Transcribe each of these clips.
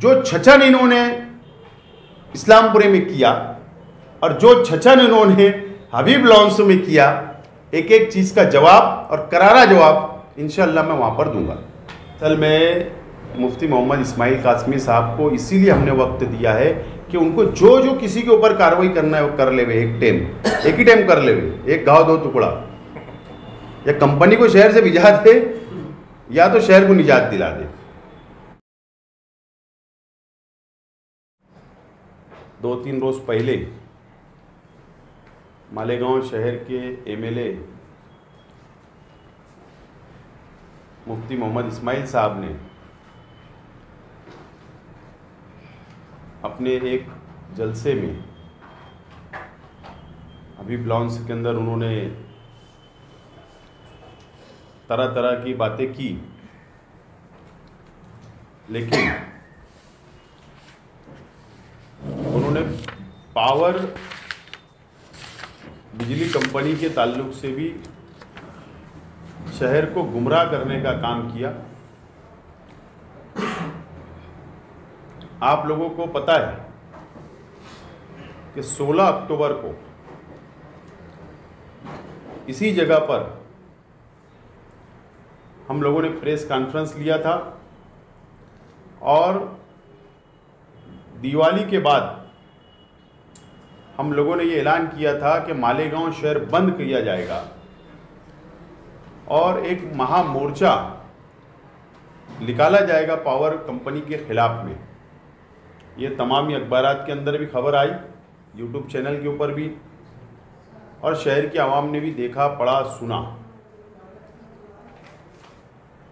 जो छछन इन्होंने इस्लामपुरे में किया और जो छछन इन्होंने हबीब लॉन्स में किया, एक एक चीज़ का जवाब और करारा जवाब इंशाअल्लाह मैं वहाँ पर दूंगा। असल में मुफ्ती मोहम्मद इस्माइल कासमी साहब को इसीलिए हमने वक्त दिया है कि उनको जो जो किसी के ऊपर कार्रवाई करना है वो कर ले, एक ही टाइम कर ले, एक घाव दो टुकड़ा, या कंपनी को शहर से भिजा दे या तो शहर को निजात दिला दे। 2-3 रोज पहले मालेगांव शहर के एमएलए मुफ्ती मोहम्मद इस्माइल साहब ने अपने एक जलसे में हबीब लॉन्स के अंदर उन्होंने तरह तरह की बातें की, लेकिन उन्होंने पावर बिजली कंपनी के ताल्लुक से भी शहर को गुमराह करने का काम किया। आप लोगों को पता है कि 16 अक्टूबर को इसी जगह पर हम लोगों ने प्रेस कॉन्फ्रेंस लिया था और दिवाली के बाद हम लोगों ने ये ऐलान किया था कि मालेगांव शहर बंद किया जाएगा और एक महामोर्चा निकाला जाएगा पावर कंपनी के खिलाफ में। ये तमामी अखबारात के अंदर भी खबर आई, यूट्यूब चैनल के ऊपर भी, और शहर की आवाम ने भी देखा, पढ़ा, सुना।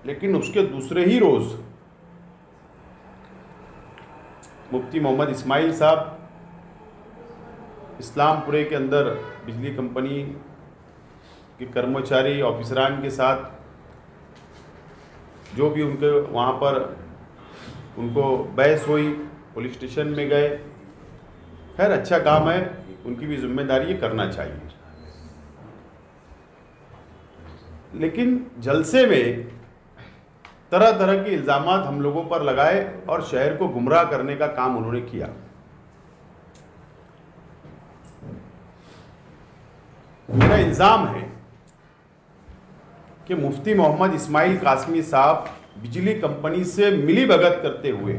लेकिन उसके दूसरे ही रोज़ मुफ्ती मोहम्मद इस्माइल साहब इस्लामपुरे के अंदर बिजली कंपनी के कर्मचारी ऑफिसरान के साथ जो भी उनके वहाँ पर उनको बहस हुई, पुलिस स्टेशन में गए। खैर अच्छा काम है, उनकी भी जिम्मेदारी ये करना चाहिए। लेकिन जलसे में तरह तरह के इल्ज़ामात हम लोगों पर लगाए और शहर को गुमराह करने का काम उन्होंने किया। मेरा इल्ज़ाम है कि मुफ्ती मोहम्मद इस्माइल कासमी साहब बिजली कंपनी से मिलीभगत करते हुए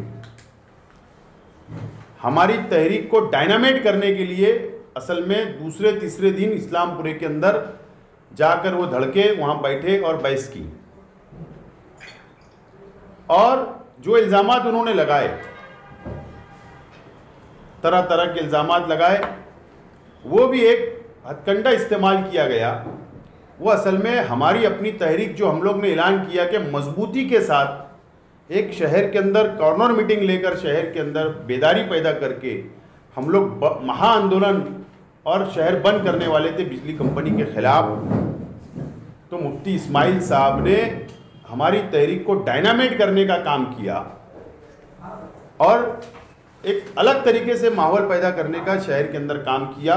हमारी तहरीक को डायनामाइट करने के लिए असल में दूसरे तीसरे दिन इस्लामपुरे के अंदर जाकर वो धड़के वहाँ बैठे और बहस की। और जो इल्ज़ामात उन्होंने लगाए, तरह तरह के इल्ज़ामात लगाए, वो भी एक हथकंडा इस्तेमाल किया गया। वो असल में हमारी अपनी तहरीक जो हम लोग ने ऐलान किया कि मजबूती के साथ एक शहर के अंदर कॉर्नर मीटिंग लेकर शहर के अंदर बेदारी पैदा करके हम लोग महा आंदोलन और शहर बंद करने वाले थे बिजली कंपनी के खिलाफ। तो मुफ्ती इस्माइल साहब ने हमारी तहरीक को डायनामाइट करने का काम किया और एक अलग तरीके से माहौल पैदा करने का शहर के अंदर काम किया।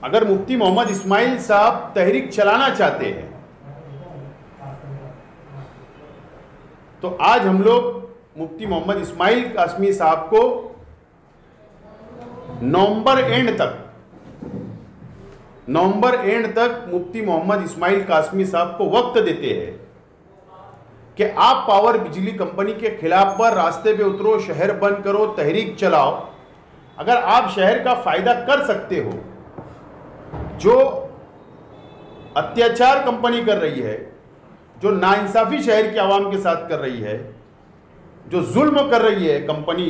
अगर मुफ्ती मोहम्मद इस्माइल साहब तहरीक चलाना चाहते हैं तो आज हम लोग मुफ्ती मोहम्मद इस्माइल कासमी साहब को नवंबर एंड तक मुफ्ती मोहम्मद इस्माइल कासमी साहब को वक्त देते हैं कि आप पावर बिजली कंपनी के खिलाफ पर रास्ते पे उतरो, शहर बंद करो, तहरीक चलाओ। अगर आप शहर का फायदा कर सकते हो, जो अत्याचार कंपनी कर रही है, जो नाइंसाफी शहर की आवाम के साथ कर रही है, जो जुल्म कर रही है कंपनी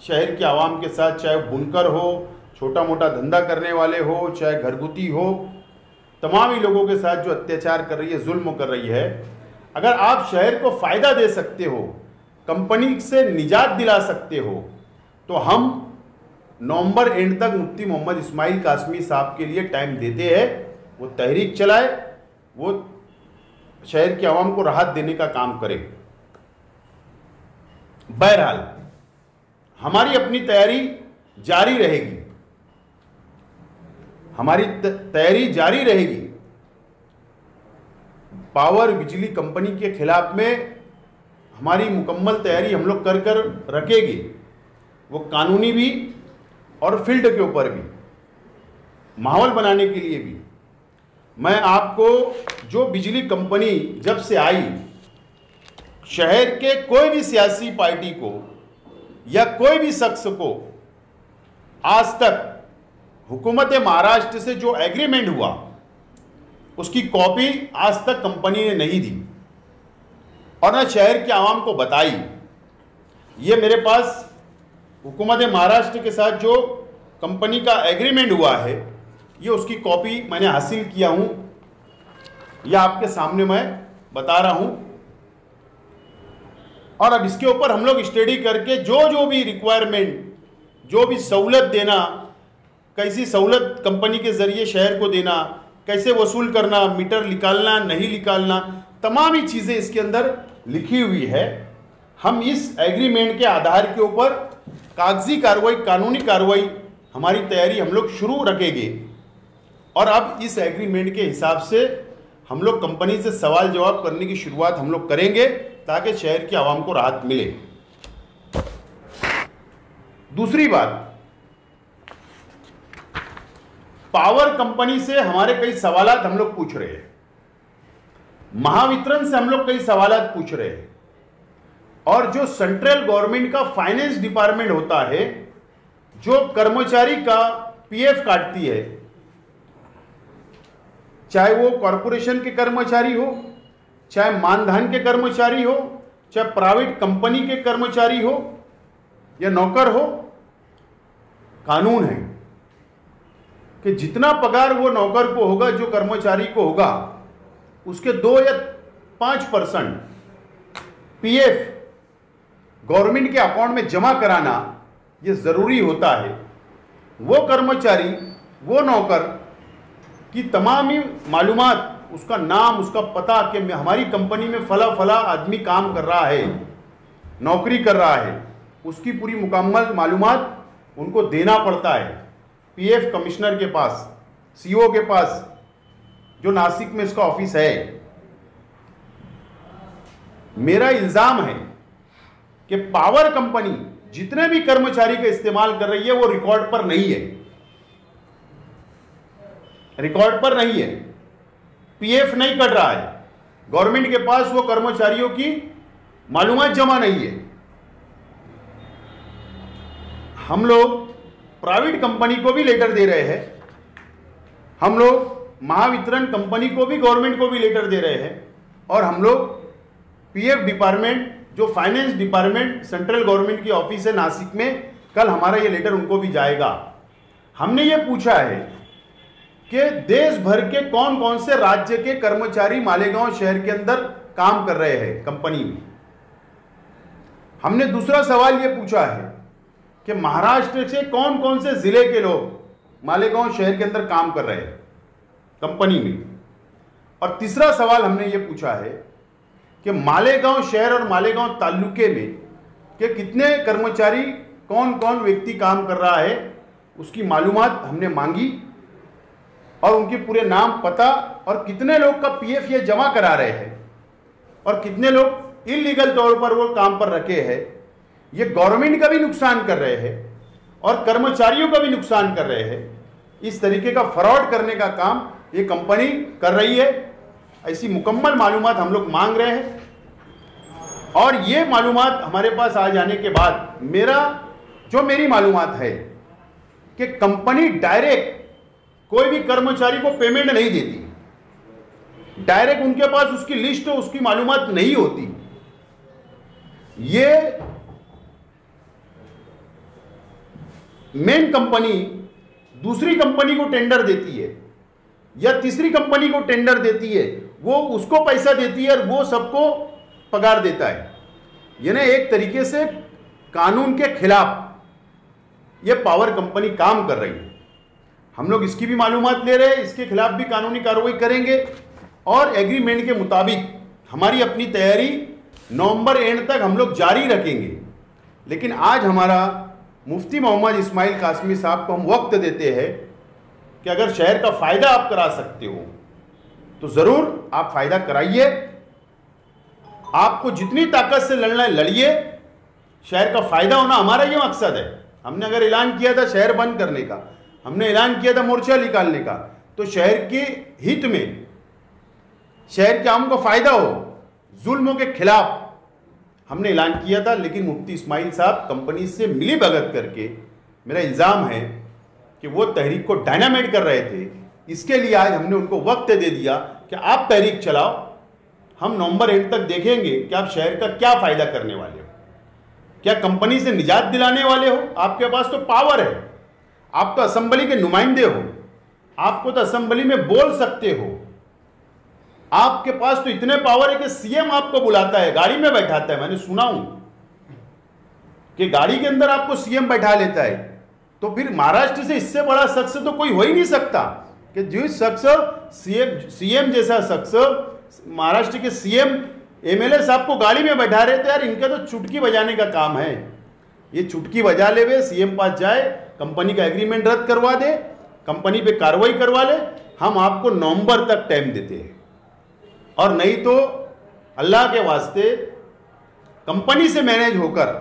शहर की आवाम के साथ, चाहे बुनकर हो, छोटा मोटा धंधा करने वाले हो, चाहे घरगुती हो, तमाम ही लोगों के साथ जो अत्याचार कर रही है, जुल्म कर रही है, अगर आप शहर को फ़ायदा दे सकते हो, कंपनी से निजात दिला सकते हो, तो हम नवंबर एंड तक मुफ्ती मोहम्मद इस्माइल कासमी साहब के लिए टाइम देते हैं। वो तहरीक चलाए, वो शहर की आवाम को राहत देने का काम करे। बहरहाल हमारी अपनी तैयारी जारी रहेगी, हमारी तैयारी जारी रहेगी। पावर बिजली कंपनी के खिलाफ में हमारी मुकम्मल तैयारी हम लोग कर कर रखेंगे, वो कानूनी भी और फील्ड के ऊपर भी, माहौल बनाने के लिए भी। मैं आपको जो बिजली कंपनी जब से आई, शहर के कोई भी सियासी पार्टी को या कोई भी शख्स को आज तक हुकूमत महाराष्ट्र से जो एग्रीमेंट हुआ उसकी कॉपी आज तक कंपनी ने नहीं दी और न शहर के आवाम को बताई। ये मेरे पास हुकूमत महाराष्ट्र के साथ जो कंपनी का एग्रीमेंट हुआ है, ये उसकी कॉपी मैंने हासिल किया हूँ, यह आपके सामने मैं बता रहा हूँ। और अब इसके ऊपर हम लोग स्टडी करके जो भी रिक्वायरमेंट, जो भी सहूलत देना, कैसी सहूलत कंपनी के ज़रिए शहर को देना, कैसे वसूल करना, मीटर निकालना नहीं निकालना, तमाम ही चीज़ें इसके अंदर लिखी हुई है। हम इस एग्रीमेंट के आधार के ऊपर कागजी कार्रवाई, कानूनी कार्रवाई, हमारी तैयारी हम लोग शुरू रखेंगे। और अब इस एग्रीमेंट के हिसाब से हम लोग कंपनी से सवाल जवाब करने की शुरुआत हम लोग करेंगे ताकि शहर की आवाम को राहत मिले। दूसरी बात, पावर कंपनी से हमारे कई सवालात हम लोग पूछ रहे हैं, महावितरण से हम लोग कई सवालात पूछ रहे हैं, और जो सेंट्रल गवर्नमेंट का फाइनेंस डिपार्टमेंट होता है, जो कर्मचारी का पीएफ काटती है, चाहे वो कॉरपोरेशन के कर्मचारी हो, चाहे मानधन के कर्मचारी हो, चाहे प्राइवेट कंपनी के कर्मचारी हो या नौकर हो, कानून है कि जितना पगार वो नौकर को होगा, जो कर्मचारी को होगा, उसके 2 या 5% पीएफ गवर्नमेंट के अकाउंट में जमा कराना ये ज़रूरी होता है। वो कर्मचारी, वो नौकर की तमाम ही मालूमात, उसका नाम, उसका पता कि हमारी कंपनी में फला फला आदमी काम कर रहा है, नौकरी कर रहा है, उसकी पूरी मुकम्मल मालूमात उनको देना पड़ता है पीएफ कमिश्नर के पास, सीओ के पास, जो नासिक में इसका ऑफिस है। मेरा इल्ज़ाम है कि पावर कंपनी जितने भी कर्मचारी का इस्तेमाल कर रही है वो रिकॉर्ड पर नहीं है, रिकॉर्ड पर नहीं है, पीएफ नहीं कट रहा है, गवर्नमेंट के पास वो कर्मचारियों की मालूमात जमा नहीं है। हम लोग प्राइवेट कंपनी को भी लेटर दे रहे हैं, हम लोग महावितरण कंपनी को भी, गवर्नमेंट को भी लेटर दे रहे हैं, और हम लोग पीएफ डिपार्टमेंट, जो फाइनेंस डिपार्टमेंट सेंट्रल गवर्नमेंट की ऑफिस है नासिक में, कल हमारा ये लेटर उनको भी जाएगा। हमने ये पूछा है कि देश भर के कौन कौन से राज्य के कर्मचारी मालेगांव शहर के अंदर काम कर रहे हैं कंपनी में। हमने दूसरा सवाल ये पूछा है कि महाराष्ट्र से कौन कौन से जिले के लोग मालेगांव शहर के अंदर काम कर रहे हैं कंपनी में। और तीसरा सवाल हमने ये पूछा है कि मालेगांव शहर और मालेगांव तालुके में के कितने कर्मचारी, कौन कौन व्यक्ति काम कर रहा है, उसकी मालूमात हमने मांगी, और उनके पूरे नाम, पता, और कितने लोग का पीएफ ये जमा करा रहे हैं और कितने लोग इलीगल तौर पर वो काम पर रखे हैं। ये गवर्नमेंट का भी नुकसान कर रहे हैं और कर्मचारियों का भी नुकसान कर रहे हैं। इस तरीके का फ्रॉड करने का काम ये कंपनी कर रही है। ऐसी मुकम्मल मालूमात हम लोग मांग रहे हैं, और ये मालूमात हमारे पास आ जाने के बाद मेरी मालूमात है कि कंपनी डायरेक्ट कोई भी कर्मचारी को पेमेंट नहीं देती, डायरेक्ट उनके पास उसकी लिस्ट, उसकी मालूमात नहीं होती। ये मेन कंपनी दूसरी कंपनी को टेंडर देती है या तीसरी कंपनी को टेंडर देती है, वो उसको पैसा देती है और वो सबको पगार देता है। यानी एक तरीके से कानून के खिलाफ ये पावर कंपनी काम कर रही है। हम लोग इसकी भी मालूमात ले रहे हैं, इसके खिलाफ भी कानूनी कार्रवाई करेंगे, और एग्रीमेंट के मुताबिक हमारी अपनी तैयारी नवंबर एंड तक हम लोग जारी रखेंगे। लेकिन आज हमारा मुफ्ती मोहम्मद इस्माइल कासमी साहब को हम वक्त देते हैं कि अगर शहर का फ़ायदा आप करा सकते हो तो ज़रूर आप फ़ायदा कराइए। आपको जितनी ताकत से लड़ना है लड़िए, शहर का फायदा होना हमारा ये मकसद है। हमने अगर ऐलान किया था शहर बंद करने का, हमने ऐलान किया था मोर्चा निकालने का, तो शहर के हित में, शहर के आम को फायदा हो, जुल्मों के खिलाफ हमने ऐलान किया था। लेकिन मुफ्ती इस्माइल साहब कंपनी से मिली भगत करके, मेरा इल्ज़ाम है कि वो तहरीक को डायनामाइट कर रहे थे। इसके लिए आज हमने उनको वक्त दे दिया कि आप तहरीक चलाओ, हम नवंबर एंड तक देखेंगे कि आप शहर का क्या फ़ायदा करने वाले हो, क्या कंपनी से निजात दिलाने वाले हो। आपके पास तो पावर है, आप तो असेंबली के नुमाइंदे हो, आपको तो असेंबली में बोल सकते हो। आपके पास तो इतने पावर है कि सीएम आपको बुलाता है, गाड़ी में बैठाता है। मैंने सुना हूं कि गाड़ी के अंदर आपको सीएम बैठा लेता है। तो फिर महाराष्ट्र से इससे बड़ा शख्स तो कोई हो ही नहीं सकता कि जिस शख्स सीएम जैसा शख्स महाराष्ट्र के सीएम एमएलए साहब को गाड़ी में बैठा रहे। तो यार इनका तो चुटकी बजाने का काम है। ये चुटकी बजा ले, वे सीएम पास जाए, कंपनी का एग्रीमेंट रद्द करवा दे, कंपनी पे कार्रवाई करवा ले। हम आपको नवंबर तक टाइम देते हैं, और नहीं तो अल्लाह के वास्ते कंपनी से मैनेज होकर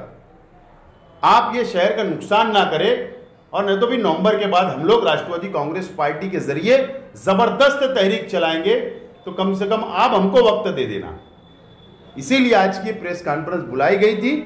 आप ये शहर का नुकसान ना करें। और नहीं तो भी नवंबर के बाद हम लोग राष्ट्रवादी कांग्रेस पार्टी के जरिए जबरदस्त तहरीक चलाएंगे। तो कम से कम आप हमको वक्त दे देना। इसीलिए आज की प्रेस कॉन्फ्रेंस बुलाई गई थी।